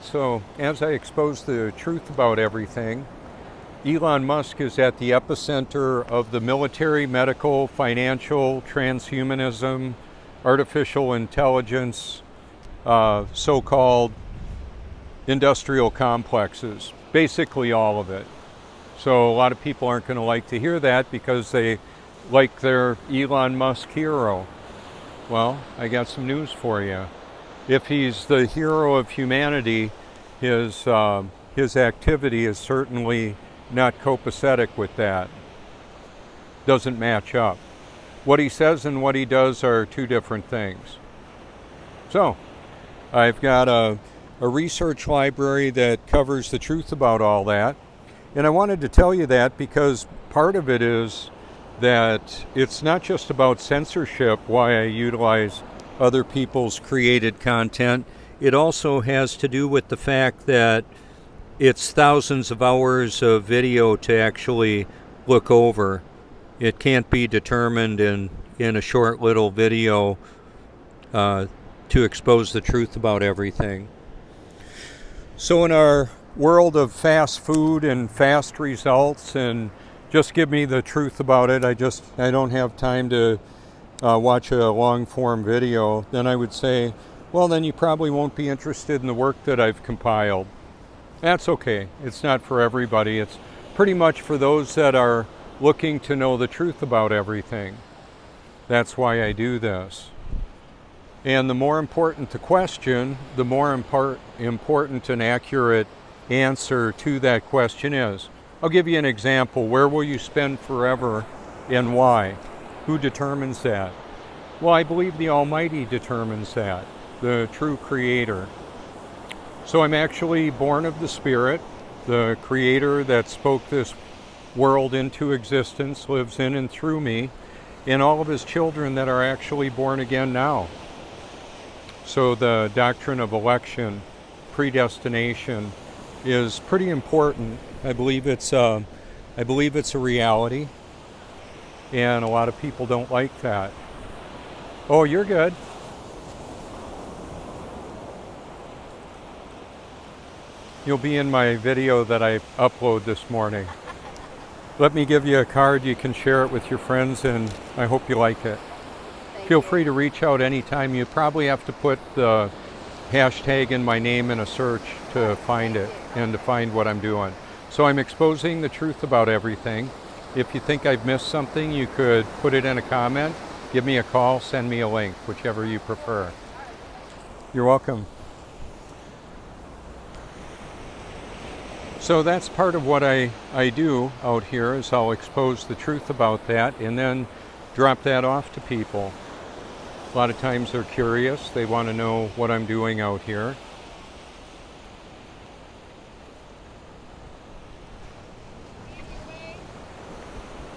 So, as I expose the truth about everything, Elon Musk is at the epicenter of the military, medical, financial, transhumanism, artificial intelligence, so-called industrial complexes, basically all of it. So a lot of people aren't going to like to hear that because they like their Elon Musk hero. Well, I got some news for you. If he's the hero of humanity, his activity is certainly not copacetic with that. Doesn't match up. What he says and what he does are two different things. So, I've got a research library that covers the truth about all that. And I wanted to tell you that because part of it is that it's not just about censorship, why I utilize other people's created content. It also has to do with the fact that it's thousands of hours of video to actually look over. It can't be determined in a short little video to expose the truth about everything. So in our world of fast food and fast results and just give me the truth about it, I don't have time to watch a long form video, then I would say, well, then you probably won't be interested in the work that I've compiled. That's okay. It's not for everybody. It's pretty much for those that are looking to know the truth about everything. That's why I do this. And the more important the question, the more important and accurate answer to that question is. I'll give you an example. Where will you spend forever and why? Who determines that? Well, I believe the Almighty determines that, the true Creator. So I'm actually born of the Spirit. The Creator that spoke this world into existence lives in and through me, and all of His children that are actually born again now. So the doctrine of election, predestination, is pretty important. I believe it's a reality. And a lot of people don't like that. Oh, you're good. You'll be in my video that I upload this morning. Let me give you a card. You can share it with your friends, and I hope you like it. Feel free to reach out anytime. You probably have to put the hashtag in my name in a search to find it and to find what I'm doing. So I'm exposing the truth about everything. If you think I've missed something, you could put it in a comment, give me a call, send me a link, whichever you prefer. You're welcome. So that's part of what I do out here is I'll expose the truth about that and then drop that off to people. A lot of times they're curious, they want to know what I'm doing out here.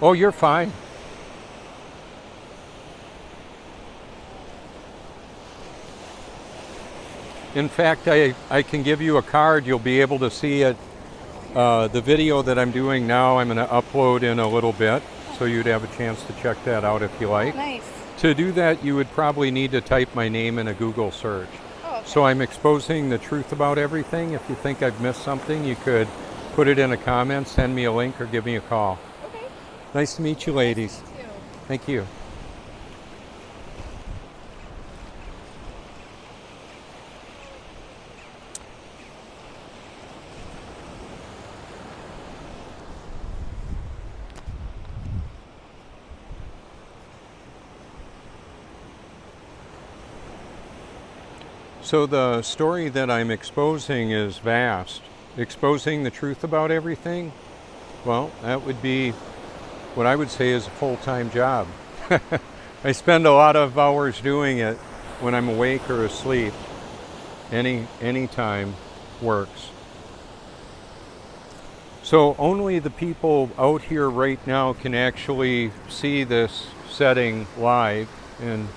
Oh, you're fine. In fact, I can give you a card. You'll be able to see it. The video that I'm doing now, I'm going to upload in a little bit, so you'd have a chance to check that out if you like. Nice. To do that, you would probably need to type my name in a Google search. Oh, okay. So I'm exposing the truth about everything. If you think I've missed something, you could put it in a comment, send me a link, or give me a call. Okay. Nice to meet you, ladies. Nice to meet you. Thank you. So the story that I'm exposing is vast. Exposing the truth about everything, well, that would be what I would say is a full-time job. I spend a lot of hours doing it when I'm awake or asleep. Any time works. So only the people out here right now can actually see this setting live and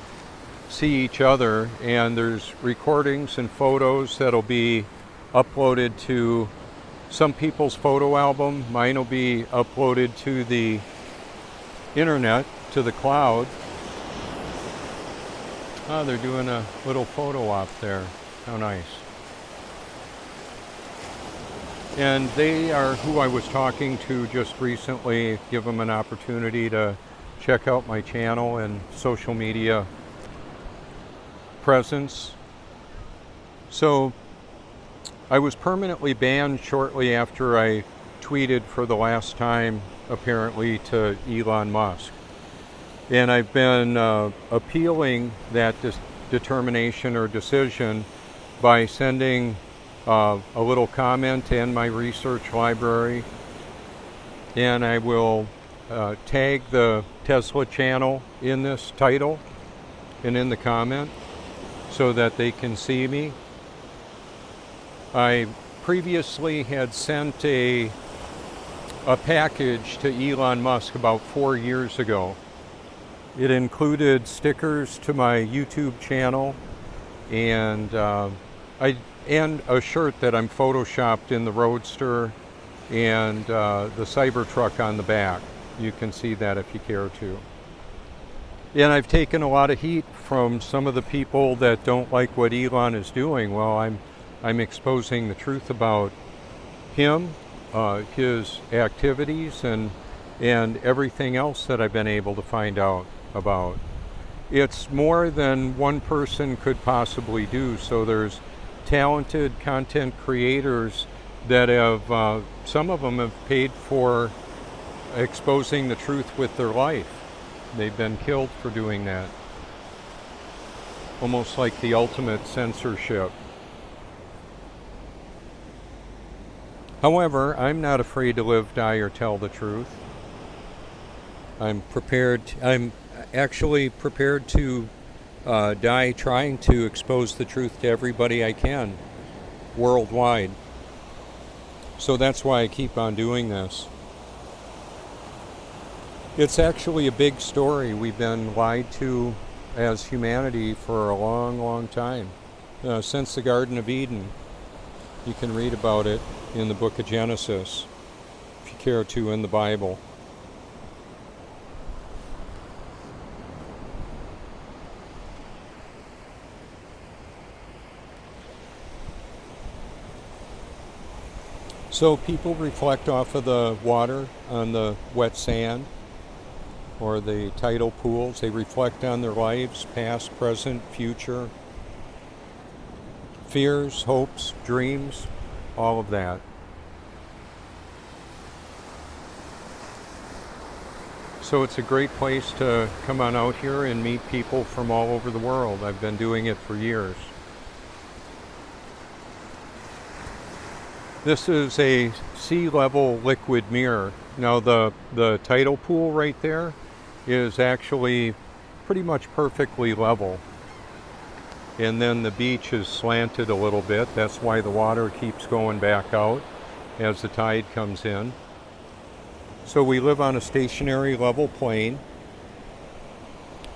see each other, and there's recordings and photos that'll be uploaded to some people's photo album. Mine will be uploaded to the internet, to the cloud. Oh, they're doing a little photo op there. How nice. And they are who I was talking to just recently. Give them an opportunity to check out my channel and social media presence. So I was permanently banned shortly after I tweeted for the last time, apparently, to Elon Musk. And I've been appealing that determination or decision by sending a little comment in my research library, and I will tag the Tesla channel in this title and in the comment so that they can see me. I previously had sent a package to Elon Musk about 4 years ago. It included stickers to my YouTube channel and a shirt that I'm photoshopped in the Roadster and the Cybertruck on the back. You can see that if you care to. And I've taken a lot of heat from some of the people that don't like what Elon is doing. Well, I'm exposing the truth about him, his activities, and everything else that I've been able to find out about. It's more than one person could possibly do. So there's talented content creators that have, some of them have paid for exposing the truth with their life. They've been killed for doing that. Almost like the ultimate censorship. However, I'm not afraid to live, die, or tell the truth. I'm actually prepared to die trying to expose the truth to everybody I can worldwide. So that's why I keep on doing this. It's actually a big story. We've been lied to as humanity for a long, long time. Since the Garden of Eden. You can read about it in the book of Genesis, if you care to, in the Bible. So people reflect off of the water on the wet sand or the tidal pools. They reflect on their lives, past, present, future, fears, hopes, dreams, all of that. So it's a great place to come on out here and meet people from all over the world. I've been doing it for years. This is a sea level liquid mirror. Now the tidal pool right there is actually pretty much perfectly level. And then the beach is slanted a little bit. That's why the water keeps going back out as the tide comes in. So we live on a stationary level plane.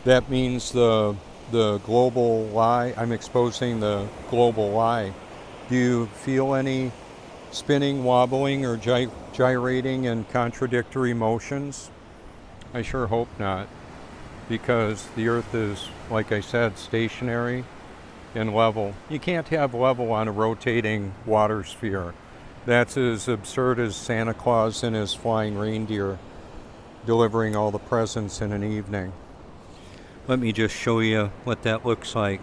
That means the global lie, I'm exposing the global lie. Do you feel any spinning, wobbling, or gyrating and contradictory motions? I sure hope not, because the Earth is, like I said, stationary and level. You can't have level on a rotating water sphere. That's as absurd as Santa Claus and his flying reindeer delivering all the presents in an evening. Let me just show you what that looks like.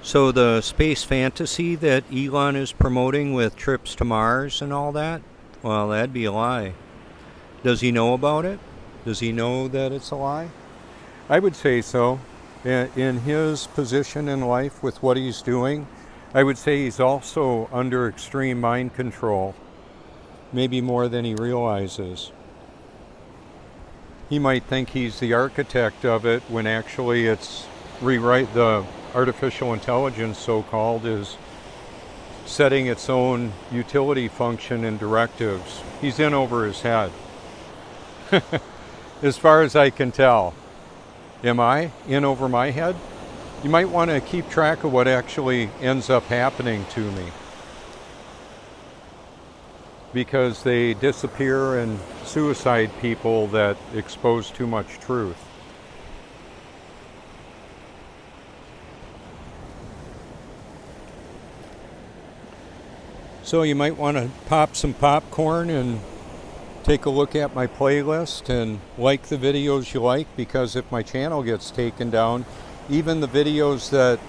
So the space fantasy that Elon is promoting with trips to Mars and all that, well, that'd be a lie. Does he know about it? Does he know that it's a lie? I would say so. In his position in life with what he's doing, I would say he's also under extreme mind control, maybe more than he realizes. He might think he's the architect of it when actually it's the artificial intelligence, so-called, is setting its own utility function and directives. He's in over his head. As far as I can tell. Am I in over my head? You might want to keep track of what actually ends up happening to me. because they disappear and suicide people that expose too much truth. So you might want to pop some popcorn and take a look at my playlist and like the videos you like, because if my channel gets taken down, even the videos that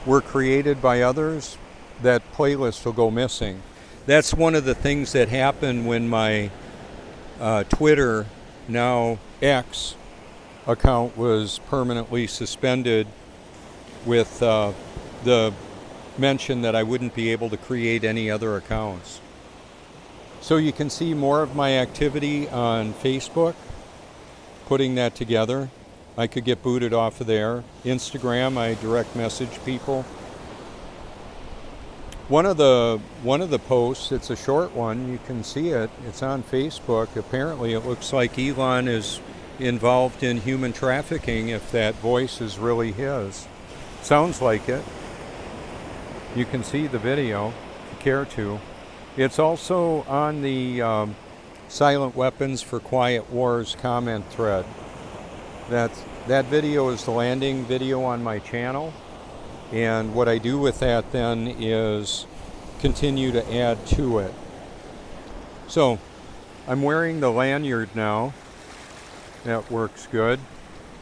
were created by others, that playlist will go missing. That's one of the things that happened when my Twitter, now X, account was permanently suspended with the mention that I wouldn't be able to create any other accounts. So you can see more of my activity on Facebook, putting that together. I could get booted off of there. Instagram, I direct message people. One of the posts, it's a short one, you can see it, it's on Facebook. Apparently it looks like Elon is involved in human trafficking, if that voice is really his. Sounds like it. You can see the video if you care to. It's also on the Silent Weapons for Quiet Wars comment thread. That video is the landing video on my channel, and what I do with that then is continue to add to it. So I'm wearing the lanyard now. That works good.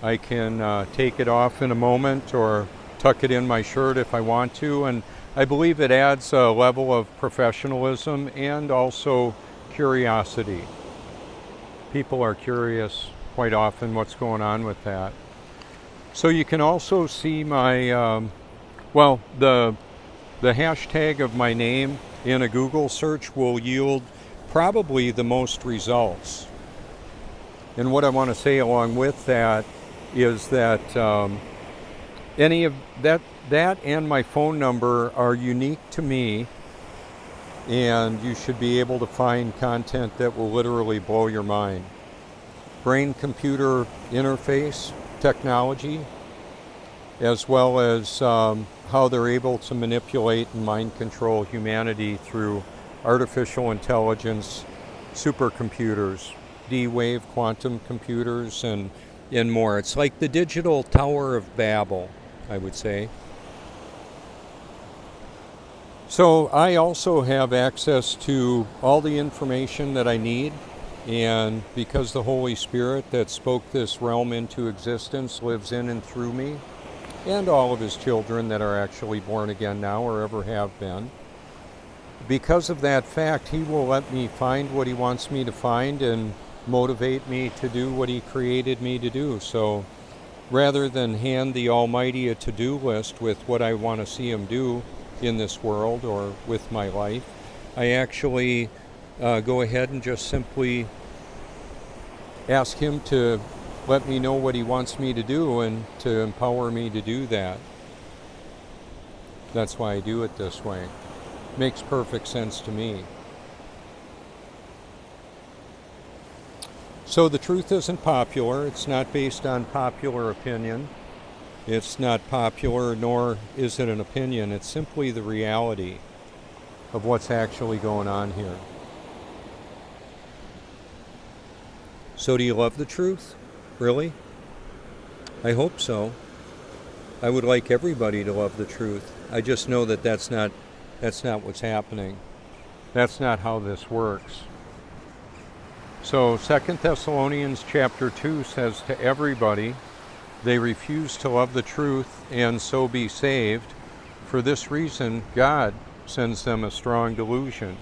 I can take it off in a moment or tuck it in my shirt if I want to, and I believe it adds a level of professionalism and also curiosity. People are curious quite often what's going on with that. So you can also see my, the hashtag of my name in a Google search will yield probably the most results. And what I want to say along with that is that any of that and my phone number are unique to me, and you should be able to find content that will literally blow your mind. Brain-computer interface technology, as well as how they're able to manipulate and mind control humanity through artificial intelligence, supercomputers, D-Wave quantum computers, and more. It's like the digital Tower of Babel, I would say. So I also have access to all the information that I need, and because the Holy Spirit that spoke this realm into existence lives in and through me, and all of his children that are actually born again now or ever have been, because of that fact, he will let me find what he wants me to find and motivate me to do what he created me to do. So rather than hand the Almighty a to-do list with what I want to see him do in this world or with my life, I actually go ahead and just simply ask him to let me know what he wants me to do and to empower me to do that. That's why I do it this way. Makes perfect sense to me. So the truth isn't popular. It's not based on popular opinion. It's not popular, nor is it an opinion. It's simply the reality of what's actually going on here. So do you love the truth? Really? I hope so. I would like everybody to love the truth. I just know that that's not what's happening. That's not how this works. So 2 Thessalonians chapter 2 says to everybody, they refuse to love the truth and so be saved. For this reason, God sends them a strong delusion.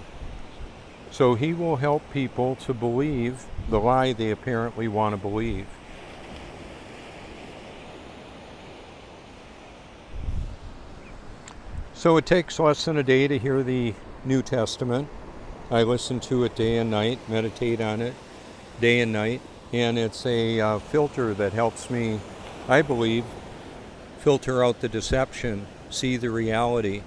So he will help people to believe the lie they apparently want to believe. So it takes less than a day to hear the New Testament. I listen to it day and night, meditate on it day and night, and it's a filter that helps me, I believe, filter out the deception, see the reality.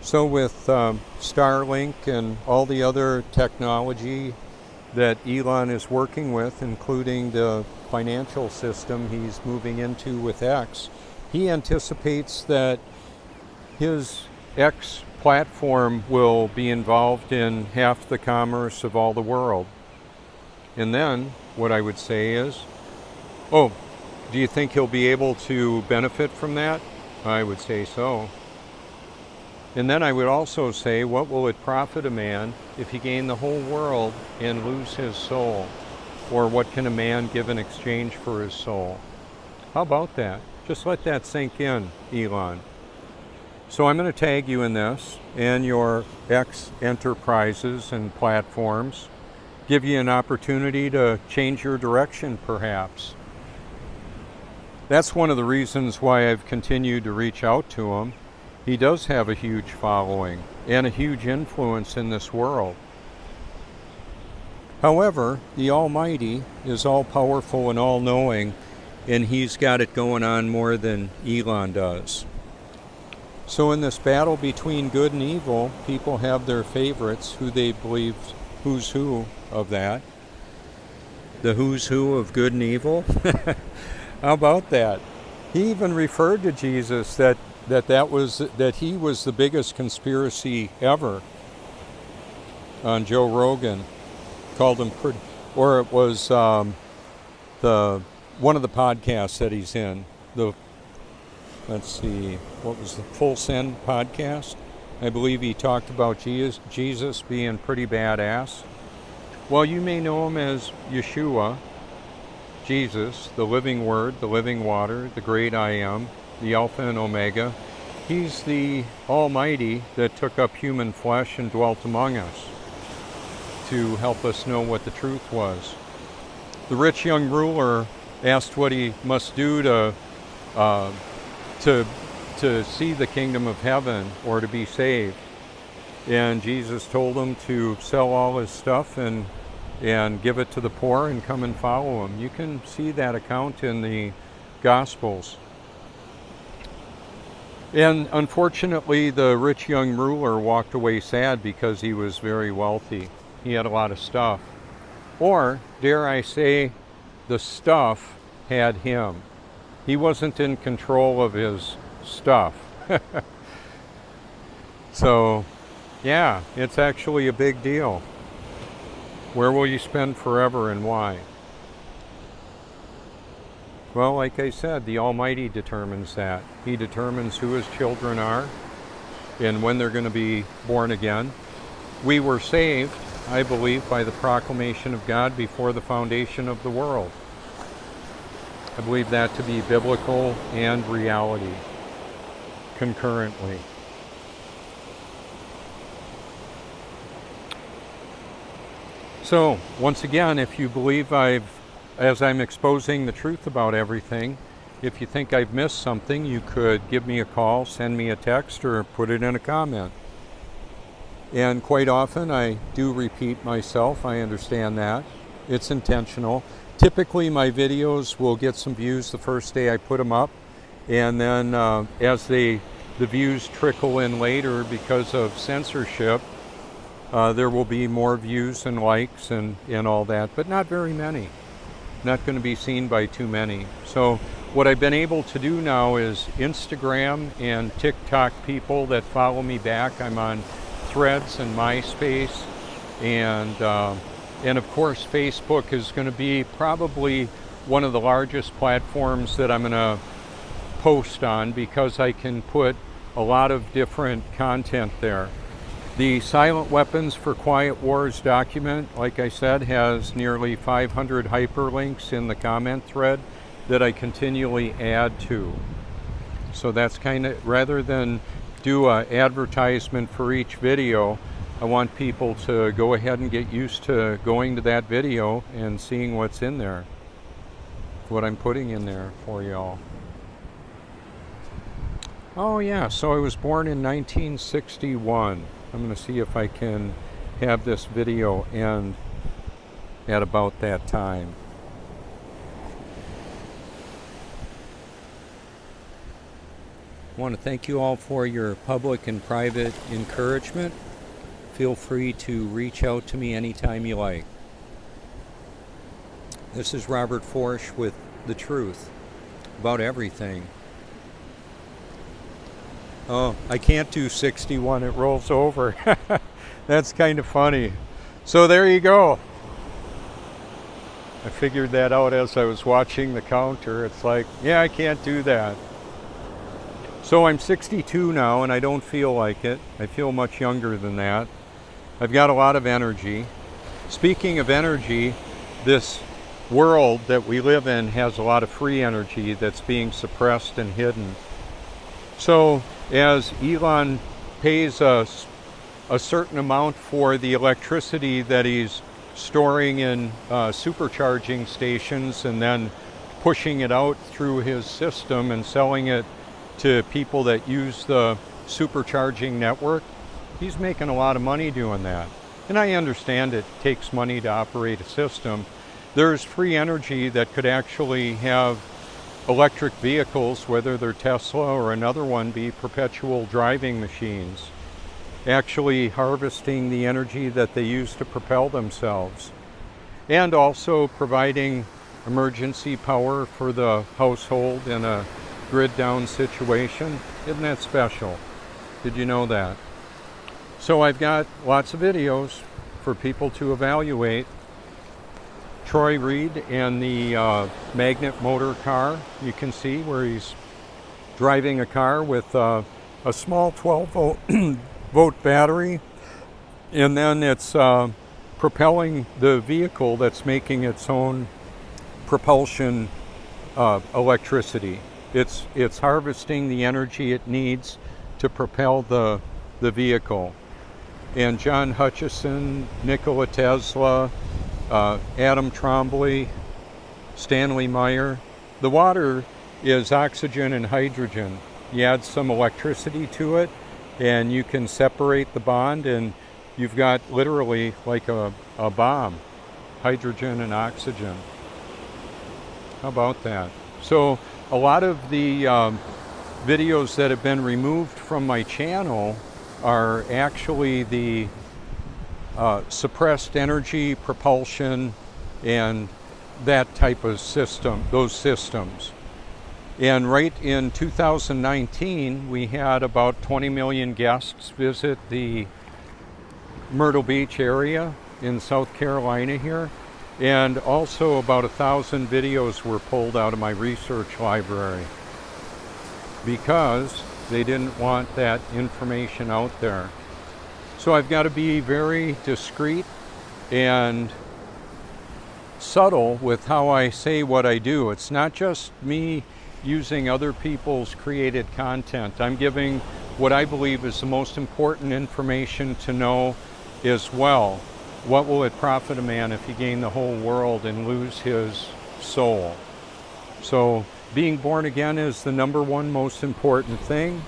So with Starlink and all the other technology that Elon is working with, including the financial system he's moving into with X, he anticipates that his X platform will be involved in half the commerce of all the world. And then what I would say is, oh, do you think he'll be able to benefit from that? I would say so. And then I would also say, what will it profit a man if he gain the whole world and lose his soul? Or what can a man give in exchange for his soul? How about that? Just let that sink in, Elon. So I'm going to tag you in this and your X enterprises and platforms, give you an opportunity to change your direction perhaps. That's one of the reasons why I've continued to reach out to him. He does have a huge following and a huge influence in this world. However, the Almighty is all-powerful and all-knowing, and he's got it going on more than Elon does. So in this battle between good and evil, people have their favorites, who they believe who's who of that. The who's who of good and evil? How about that? He even referred to Jesus that he was the biggest conspiracy ever on Joe Rogan. Called him pretty, or it was one of the podcasts that he's in. Let's see, what was the Full Send podcast? I believe he talked about Jesus being pretty badass. Well, you may know him as Yeshua, Jesus, the living word, the living water, the great I am, the Alpha and Omega. He's the Almighty that took up human flesh and dwelt among us to help us know what the truth was. The rich young ruler asked what he must do to see the kingdom of heaven or to be saved. And Jesus told him to sell all his stuff and give it to the poor and come and follow him. You can see that account in the Gospels. And unfortunately, the rich young ruler walked away sad because he was very wealthy. He had a lot of stuff. Or, dare I say, the stuff had him. He wasn't in control of his stuff. So, yeah, it's actually a big deal. Where will you spend forever and why? Well, like I said, the Almighty determines that. He determines who his children are and when they're going to be born again. We were saved, I believe, by the proclamation of God before the foundation of the world. I believe that to be biblical and reality concurrently. So, once again, if you believe as I'm exposing the truth about everything, if you think I've missed something, you could give me a call, send me a text, or put it in a comment. And quite often I do repeat myself, I understand that. It's intentional. Typically my videos will get some views the first day I put them up, and then as the views trickle in later because of censorship, there will be more views and likes and all that, but not very many. Not going to be seen by too many. So what I've been able to do now is Instagram and TikTok people that follow me back. I'm on Threads and MySpace, and of course Facebook is going to be probably one of the largest platforms that I'm going to post on, because I can put a lot of different content there. The Silent Weapons for Quiet Wars document, like I said, has nearly 500 hyperlinks in the comment thread that I continually add to. So that's kind of, rather than do an advertisement for each video, I want people to go ahead and get used to going to that video and seeing what's in there, what I'm putting in there for y'all. Oh yeah, so I was born in 1961. I'm going to see if I can have this video end at about that time. I want to thank you all for your public and private encouragement. Feel free to reach out to me anytime you like. This is Robert Forsch with The Truth About Everything. Oh, I can't do 61, it rolls over. That's kind of funny. So there you go. I figured that out as I was watching the counter. It's like, yeah, I can't do that. So I'm 62 now and I don't feel like it. I feel much younger than that. I've got a lot of energy. Speaking of energy, this world that we live in has a lot of free energy that's being suppressed and hidden. So as Elon pays us a certain amount for the electricity that he's storing in supercharging stations and then pushing it out through his system and selling it to people that use the supercharging network, he's making a lot of money doing that. And I understand it takes money to operate a system. There's free energy that could actually have electric vehicles, whether they're Tesla or another one, be perpetual driving machines, actually harvesting the energy that they use to propel themselves, and also providing emergency power for the household in a grid down situation. Isn't that special? Did you know that? So I've got lots of videos for people to evaluate. Troy Reed and the magnet motor car, you can see where he's driving a car with a small 12 volt battery, and then it's propelling the vehicle that's making its own propulsion electricity. It's harvesting the energy it needs to propel the vehicle. And John Hutchison, Nikola Tesla, Adam Trombley, Stanley Meyer. The water is oxygen and hydrogen. You add some electricity to it and you can separate the bond and you've got literally like a bomb, hydrogen and oxygen. How about that? So a lot of the videos that have been removed from my channel are actually the suppressed energy propulsion and that type of system, those systems. And right in 2019, we had about 20 million guests visit the Myrtle Beach area in South Carolina here. And also about 1,000 videos were pulled out of my research library because they didn't want that information out there. So I've got to be very discreet and subtle with how I say what I do. It's not just me using other people's created content. I'm giving what I believe is the most important information to know as well. What will it profit a man if he gain the whole world and lose his soul? So being born again is the number one most important thing,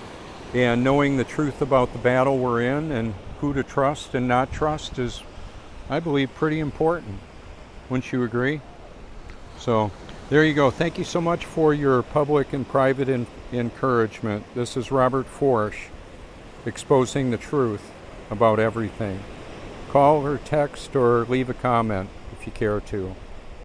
and knowing the truth about the battle we're in and who to trust and not trust is, I believe, pretty important. Wouldn't you agree? So there you go. Thank you so much for your public and private encouragement. This is Robert Forsch, exposing the truth about everything. Call or text or leave a comment if you care to.